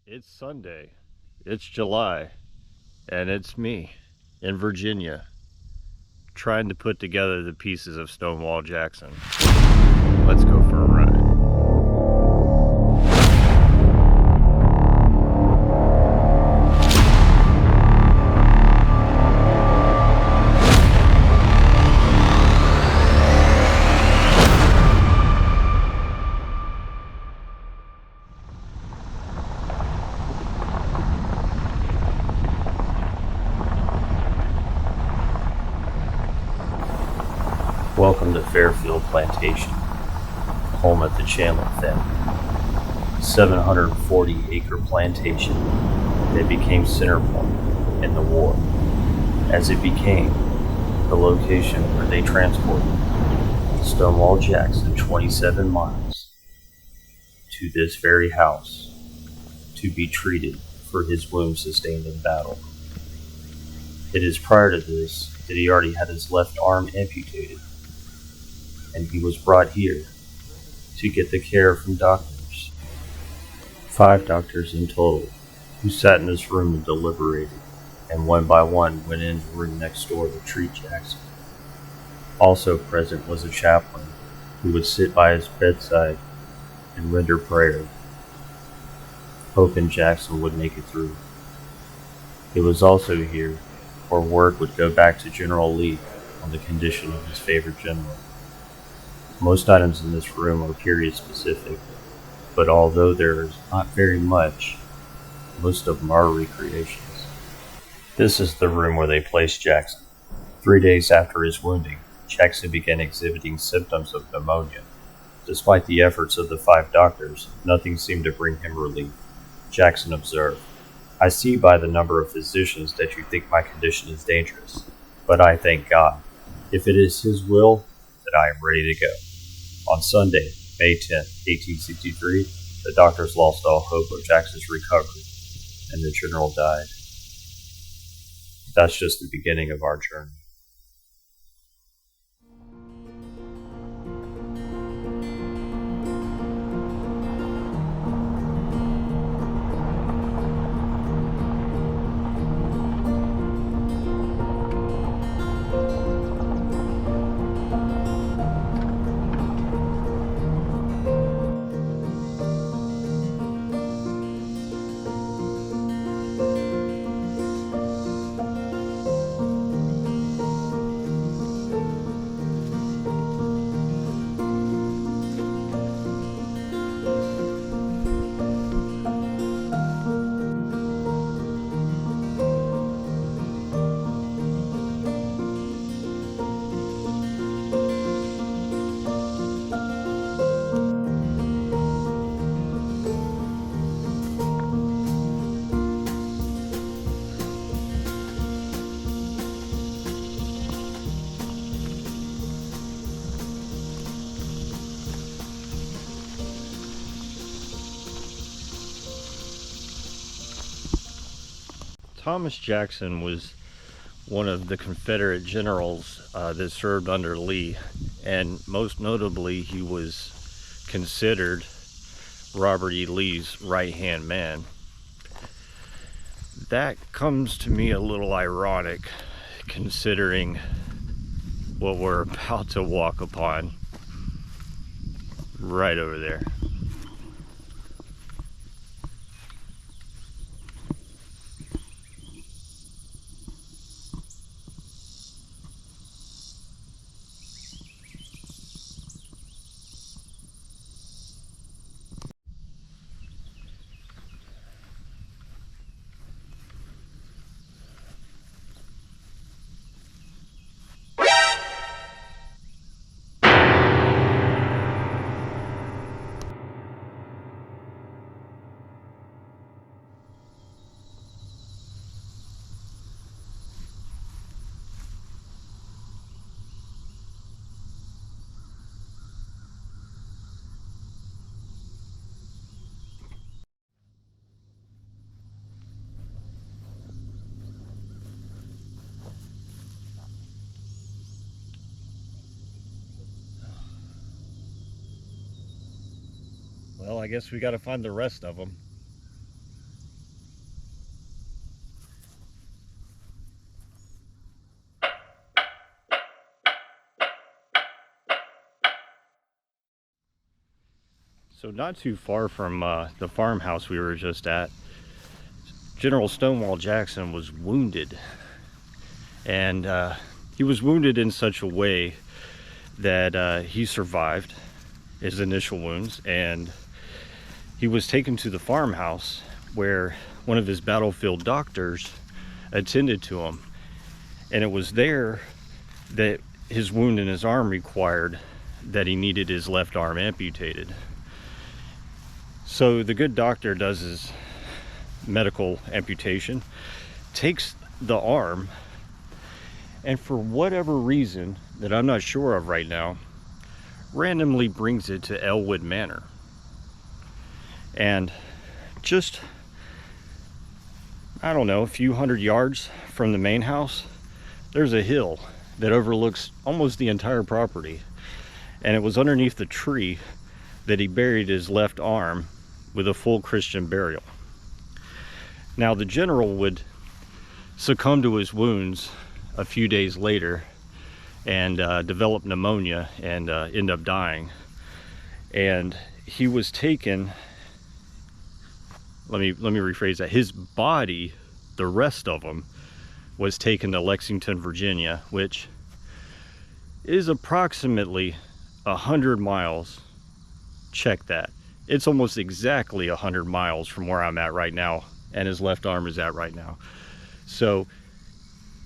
It's Sunday, it's July, and it's me in Virginia trying to put together the pieces of Stonewall Jackson. Let's go for a ride. Welcome to Fairfield Plantation, home of the Chandler family. 740-acre plantation that became center point in the war, as it became the location where they transported Stonewall Jackson 27 miles to this very house to be treated for his wounds sustained in battle. It is prior to this that he already had his left arm amputated, and he was brought here to get the care from doctors. 5 doctors in total, who sat in this room and deliberated, and one by one went into the room next door to treat Jackson. Also present was a chaplain who would sit by his bedside and render prayer, hoping Jackson would make it through. He was also here, for word would go back to General Lee on the condition of his favorite general. Most items in this room are period specific, but although there is not very much, most of them are recreations. This is the room where they placed Jackson. 3 days after his wounding, Jackson began exhibiting symptoms of pneumonia. Despite the efforts of the 5 doctors, nothing seemed to bring him relief. Jackson observed, "I see by the number of physicians that you think my condition is dangerous, but I thank God, if it is His will, that I am ready to go." On Sunday, May 10, 1863, the doctors lost all hope of Jackson's recovery, and the general died. That's just the beginning of our journey. Thomas Jackson was one of the Confederate generals that served under Lee, and most notably he was considered Robert E. Lee's right-hand man. That comes to me a little ironic, considering what we're about to walk upon right over there. Well, I guess we got to find the rest of them. So not too far from the farmhouse we were just at, General Stonewall Jackson was wounded. And he was wounded in such a way that he survived his initial wounds, and he was taken to the farmhouse where one of his battlefield doctors attended to him. And it was there that his wound in his arm required that he needed his left arm amputated. So the good doctor does his medical amputation, takes the arm, and for whatever reason that I'm not sure of right now, randomly brings it to Elwood Manor. And just, I don't know, a few hundred yards from the main house, there's a hill that overlooks almost the entire property. And it was underneath the tree that he buried his left arm with a full Christian burial. Now the general would succumb to his wounds a few days later and develop pneumonia and end up dying. And he was taken, let me rephrase that, his body, the rest of him, was taken to Lexington, Virginia, which is approximately 100 miles. Check that. It's almost exactly 100 miles from where I'm at right now, and his left arm is at right now. So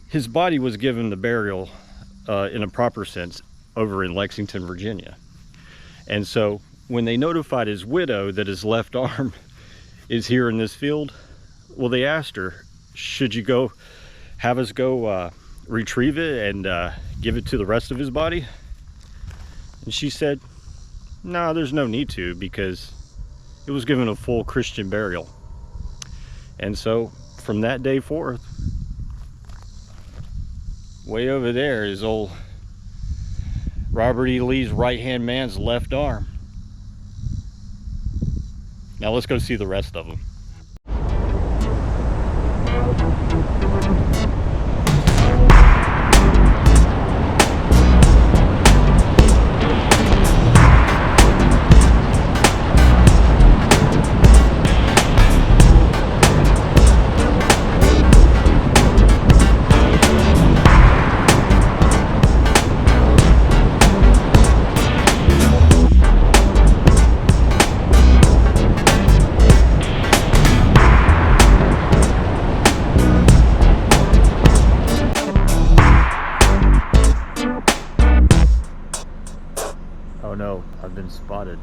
his body was given the burial in a proper sense over in Lexington, Virginia. And so when they notified his widow that his left arm is here in this field, well, they asked her, should you have us go retrieve it and give it to the rest of his body? And she said, no, there's no need to, because it was given a full Christian burial. And so from that day forth, way over there is old Robert E. Lee's right-hand man's left arm. Now let's go see the rest of them. Oh no, I've been spotted.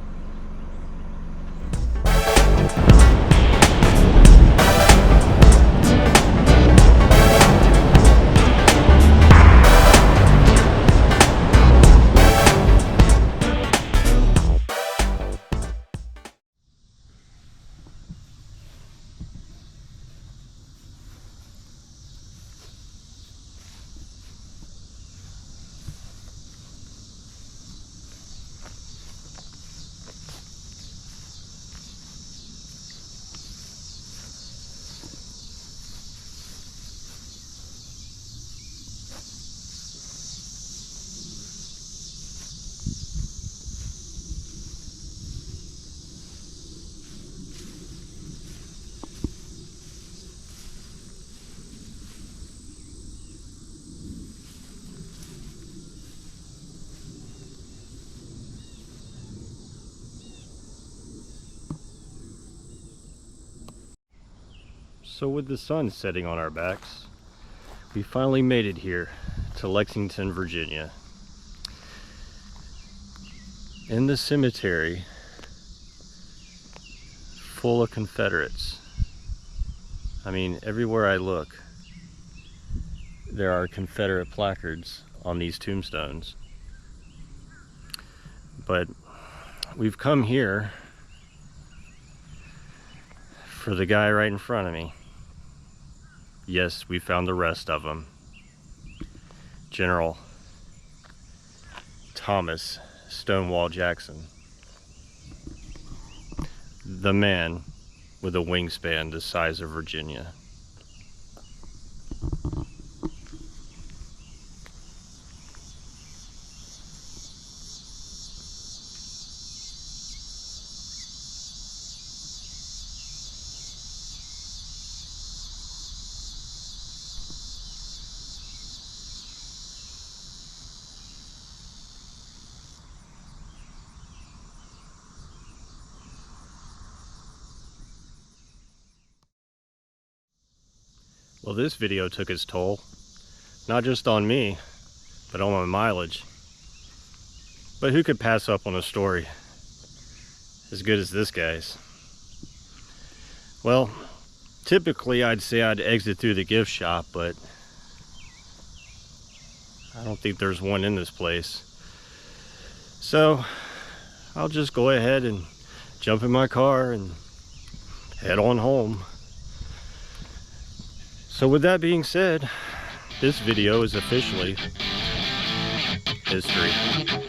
So with the sun setting on our backs, we finally made it here to Lexington, Virginia. In the cemetery, full of Confederates. I mean, everywhere I look, there are Confederate placards on these tombstones. But we've come here for the guy right in front of me. Yes, we found the rest of them. General Thomas Stonewall Jackson. The man with a wingspan the size of Virginia. Well, this video took its toll, not just on me, but on my mileage. But who could pass up on a story as good as this guy's? Well, typically I'd say I'd exit through the gift shop, but I don't think there's one in this place. So I'll just go ahead and jump in my car and head on home. So with that being said, this video is officially history.